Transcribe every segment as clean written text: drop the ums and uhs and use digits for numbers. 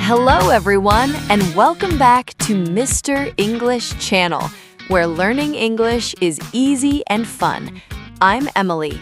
Hello, everyone, and welcome back to Mr. English Channel, where learning English is easy and fun. I'm Emily.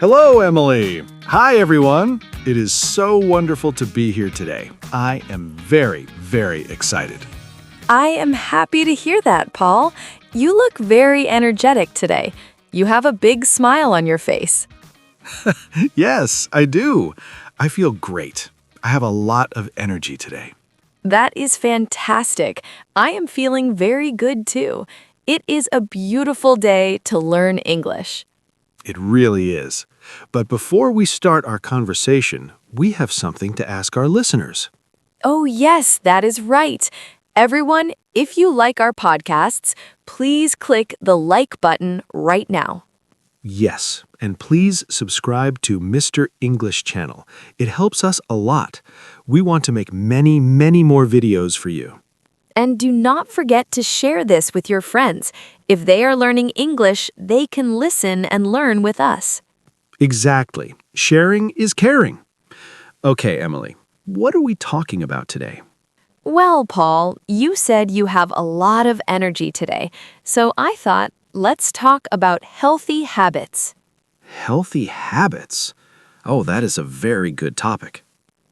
Hello, Emily. Hi, everyone. It is so wonderful to be here today. I am very, very excited. I am happy to hear that, Paul. You look very energetic today. You have a big smile on your face. Yes, I do. I feel great. I have a lot of energy today. That is fantastic. I am feeling very good too. It is a beautiful day to learn English. It really is. But before we start our conversation, we have something to ask our listeners. Oh, yes, that is right. Everyone, if you like our podcasts, please click the like button right now. Yes, and please subscribe to Mr. English Channel. It helps us a lot. We want to make many, many more videos for you. And do not forget to share this with your friends. If they are learning English, they can listen and learn with us. Exactly. Sharing is caring. Okay, Emily, what are we talking about today? Well, Paul, you said you have a lot of energy today, so I thought, let's talk about healthy habits. Healthy habits? Oh, that is a very good topic.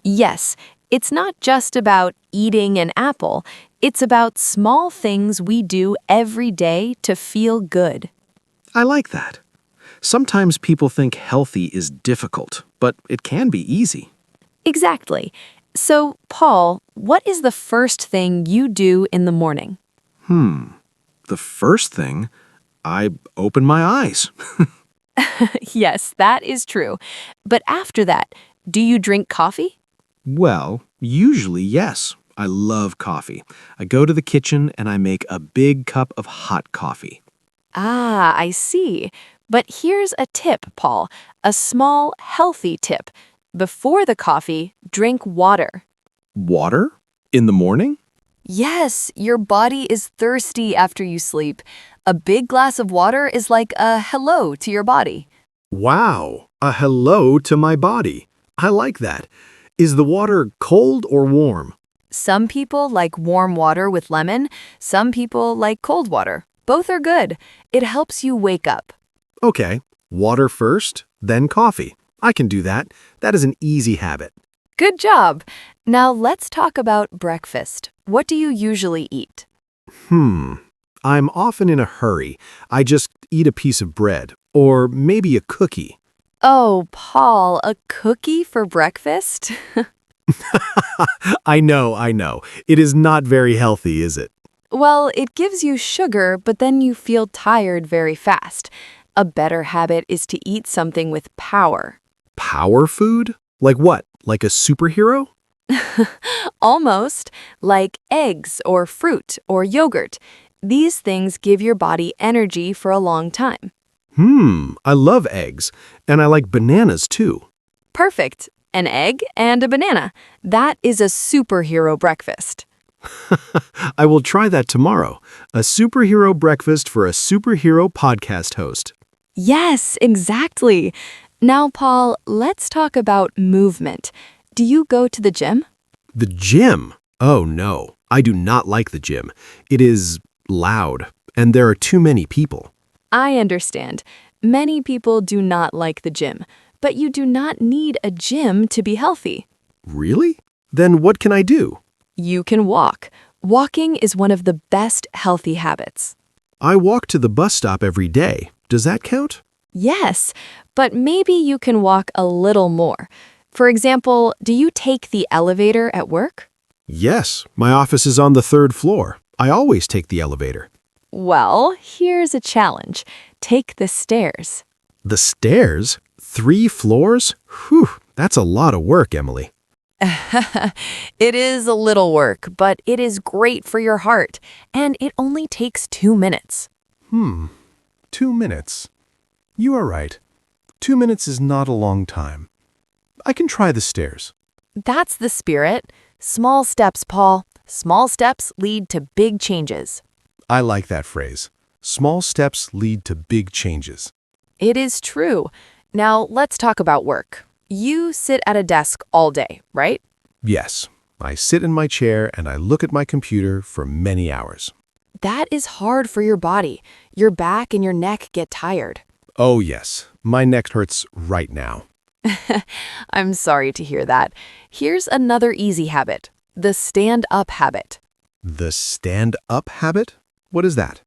Yes, it's not just about eating an apple. It's about small things we do every day to feel good. I like that. Sometimes people think healthy is difficult, but it can be easy. Exactly. So, Paul, what is the first thing you do in the morning? The first thing, I open my eyes. Yes, that is true. But after that, do you drink coffee? Well, usually yes. I love coffee. I go to the kitchen and I make a big cup of hot coffee. Ah, I see. But here's a tip, Paul. A small, healthy tip. Before the coffee, drink water. Water? In the morning? Yes, your body is thirsty after you sleep. A big glass of water is like a hello to your body. Wow, a hello to my body. I like that. Is the water cold or warm? Some people like warm water with lemon. Some people like cold water. Both are good. It helps you wake up. Okay, water first, then coffee. I can do that. That is an easy habit. Good job. Now let's talk about breakfast. What do you usually eat? I'm often in a hurry. I just eat a piece of bread, or maybe a cookie. Oh, Paul, a cookie for breakfast? I know. It is not very healthy, is it? Well, it gives you sugar, but then you feel tired very fast. A better habit is to eat something with power. Power food? Like what? Like a superhero? Almost, like eggs or fruit or yogurt. These things give your body energy for a long time. I love eggs, and I like bananas too. Perfect. An egg and a banana. That is a superhero breakfast. I will try that tomorrow. A superhero breakfast for a superhero podcast host. Yes, exactly. Now, Paul, let's talk about movement. Do you go to the gym? The gym? Oh no, I do not like the gym. It is loud, and there are too many people. I understand. Many people do not like the gym, but you do not need a gym to be healthy. Really? Then what can I do? You can walk. Walking is one of the best healthy habits. I walk to the bus stop every day. Does that count? Yes, but maybe you can walk a little more. For example, do you take the elevator at work? Yes, my office is on the 3rd floor. I always take the elevator. Well, here's a challenge. Take the stairs. The stairs? 3 floors? Whew, that's a lot of work, Emily. It is a little work, but it is great for your heart, and it only takes 2 minutes. 2 minutes. You are right. 2 minutes is not a long time. I can try the stairs. That's the spirit. Small steps, Paul. Small steps lead to big changes. I like that phrase. Small steps lead to big changes. It is true. Now let's talk about work. You sit at a desk all day, right? Yes, I sit in my chair and I look at my computer for many hours. That is hard for your body. Your back and your neck get tired. Oh yes, my neck hurts right now. I'm sorry to hear that. Here's another easy habit, the stand-up habit. The stand-up habit? What is that?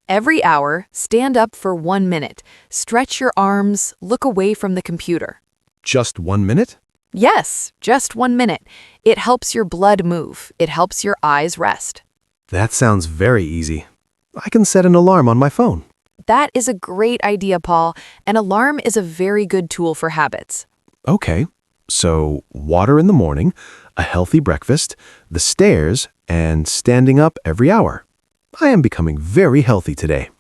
Every hour, stand up for 1 minute. Stretch your arms, look away from the computer. Just 1 minute? Yes, just 1 minute. It helps your blood move. It helps your eyes rest. That sounds very easy. I can set an alarm on my phone. That is a great idea, Paul. An alarm is a very good tool for habits. Okay, so water in the morning, a healthy breakfast, the stairs, and standing up every hour. I am becoming very healthy today.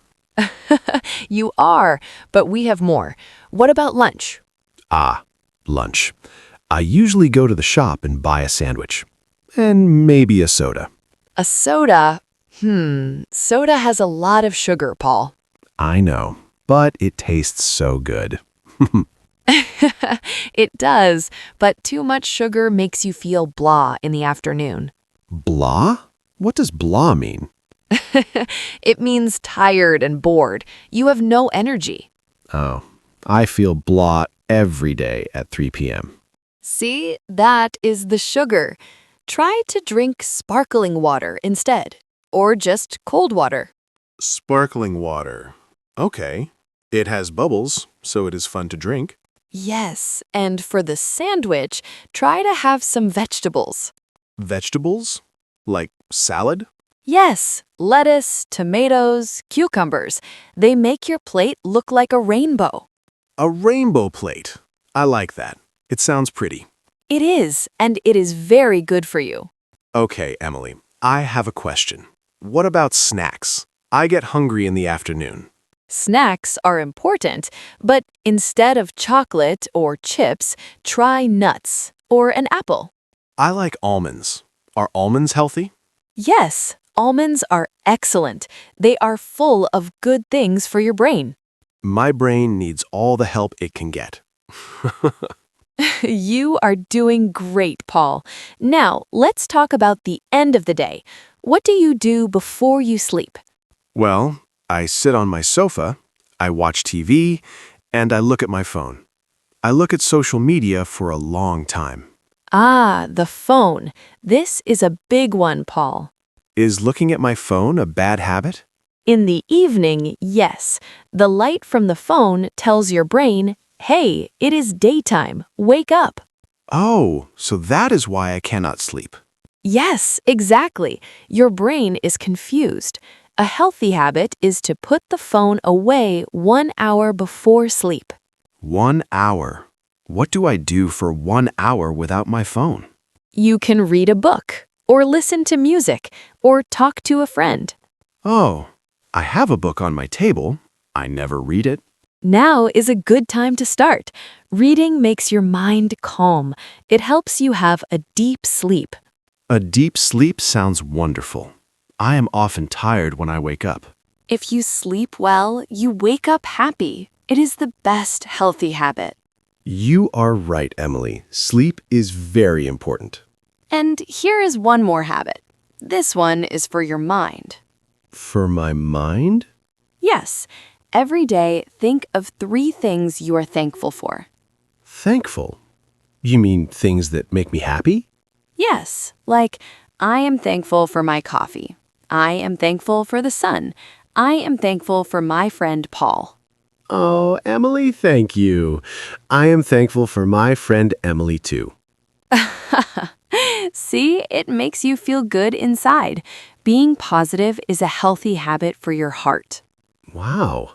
You are, but we have more. What about lunch? Lunch. I usually go to the shop and buy a sandwich. And maybe a soda. A soda? Soda has a lot of sugar, Paul. I know, but it tastes so good. It does, but too much sugar makes you feel blah in the afternoon. Blah? What does blah mean? It means tired and bored. You have no energy. Oh, I feel blah every day at 3 p.m. See, that is the sugar. Try to drink sparkling water instead, or just cold water. Sparkling water. Okay. It has bubbles, so it is fun to drink. Yes, and for the sandwich, try to have some vegetables. Vegetables? Like salad? Yes, lettuce, tomatoes, cucumbers. They make your plate look like a rainbow. A rainbow plate. I like that. It sounds pretty. It is, and it is very good for you. Okay, Emily, I have a question. What about snacks? I get hungry in the afternoon. Snacks are important, but instead of chocolate or chips, try nuts or an apple. I like almonds. Are almonds healthy? Yes, almonds are excellent. They are full of good things for your brain. My brain needs all the help it can get. You are doing great, Paul. Now, let's talk about the end of the day. What do you do before you sleep? Well, I sit on my sofa, I watch TV, and I look at my phone. I look at social media for a long time. Ah, the phone. This is a big one, Paul. Is looking at my phone a bad habit? In the evening, yes. The light from the phone tells your brain, hey, it is daytime. Wake up. Oh, so that is why I cannot sleep. Yes, exactly. Your brain is confused. A healthy habit is to put the phone away 1 hour before sleep. 1 hour. What do I do for 1 hour without my phone? You can read a book, or listen to music, or talk to a friend. Oh, I have a book on my table. I never read it. Now is a good time to start. Reading makes your mind calm. It helps you have a deep sleep. A deep sleep sounds wonderful. I am often tired when I wake up. If you sleep well, you wake up happy. It is the best healthy habit. You are right, Emily. Sleep is very important. And here is one more habit. This one is for your mind. For my mind? Yes, every day think of 3 things you are thankful for. Thankful? You mean things that make me happy? Yes, like I am thankful for my coffee. I am thankful for the sun. I am thankful for my friend Paul. Oh, Emily, thank you. I am thankful for my friend Emily, too. See, it makes you feel good inside. Being positive is a healthy habit for your heart. Wow.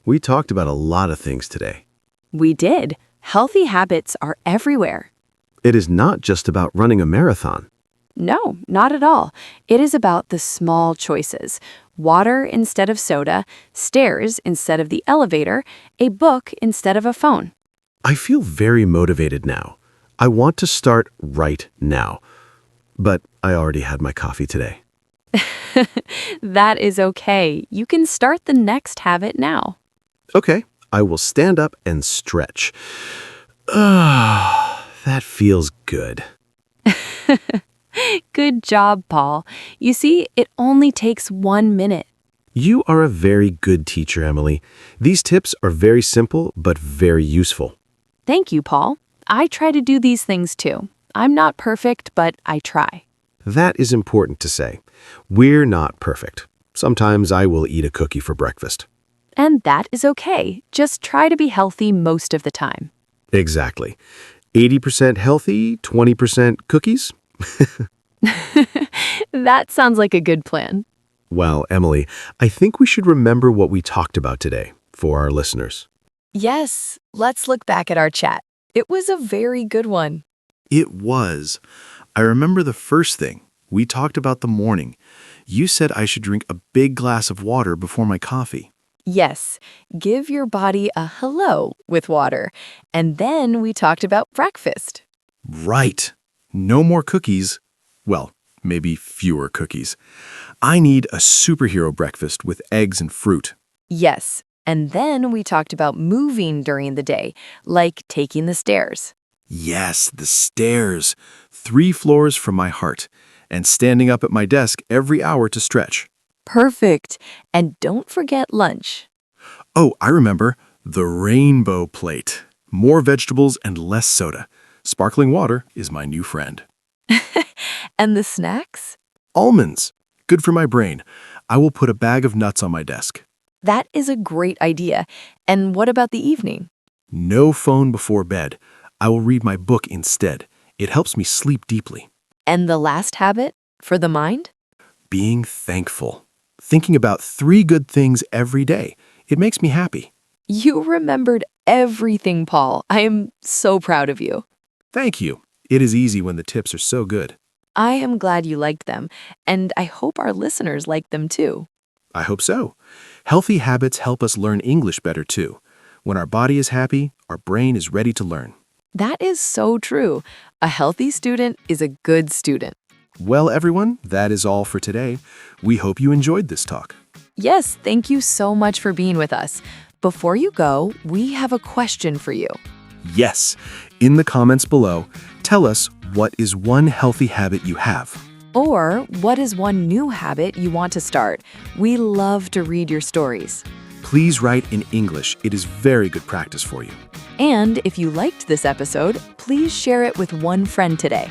We talked about a lot of things today. We did. Healthy habits are everywhere. It is not just about running a marathon. No, not at all. It is about the small choices. Water instead of soda, stairs instead of the elevator, a book instead of a phone. I feel very motivated now. I want to start right now. But I already had my coffee today. That is okay. You can start the next habit now. Okay, I will stand up and stretch. Ah, that feels good. Good job, Paul. You see, it only takes 1 minute. You are a very good teacher, Emily. These tips are very simple but very useful. Thank you, Paul. I try to do these things too. I'm not perfect, but I try. That is important to say. We're not perfect. Sometimes I will eat a cookie for breakfast. And that is okay. Just try to be healthy most of the time. Exactly. 80% healthy, 20% cookies? That sounds like a good plan. Well, Emily, I think we should remember what we talked about today for our listeners. Yes, let's look back at our chat. It was a very good one. It was. I remember the first thing. We talked about the morning. You said I should drink a big glass of water before my coffee. Yes, give your body a hello with water. And then we talked about breakfast. Right. No more cookies. Well, maybe fewer cookies. I need a superhero breakfast with eggs and fruit. Yes, and then we talked about moving during the day, like taking the stairs. Yes, the stairs. 3 floors from my heart. And standing up at my desk every hour to stretch. Perfect. And don't forget lunch. Oh, I remember. The rainbow plate. More vegetables and less soda. Sparkling water is my new friend. And the snacks? Almonds. Good for my brain. I will put a bag of nuts on my desk. That is a great idea. And what about the evening? No phone before bed. I will read my book instead. It helps me sleep deeply. And the last habit for the mind? Being thankful. Thinking about 3 good things every day. It makes me happy. You remembered everything, Paul. I am so proud of you. Thank you. It is easy when the tips are so good. I am glad you liked them, and I hope our listeners like them too. I hope so. Healthy habits help us learn English better too. When our body is happy, our brain is ready to learn. That is so true. A healthy student is a good student. Well, everyone, that is all for today. We hope you enjoyed this talk. Yes, thank you so much for being with us. Before you go, we have a question for you. Yes, in the comments below, tell us what is one healthy habit you have. Or what is one new habit you want to start? We love to read your stories. Please write in English. It is very good practice for you. And if you liked this episode, please share it with one friend today.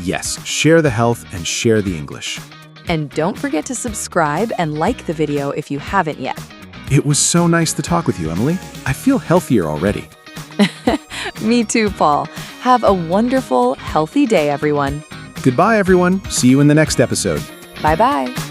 Yes, share the health and share the English. And don't forget to subscribe and like the video if you haven't yet. It was so nice to talk with you, Emily. I feel healthier already. Me too, Paul. Have a wonderful, healthy day, everyone. Goodbye, everyone. See you in the next episode. Bye-bye.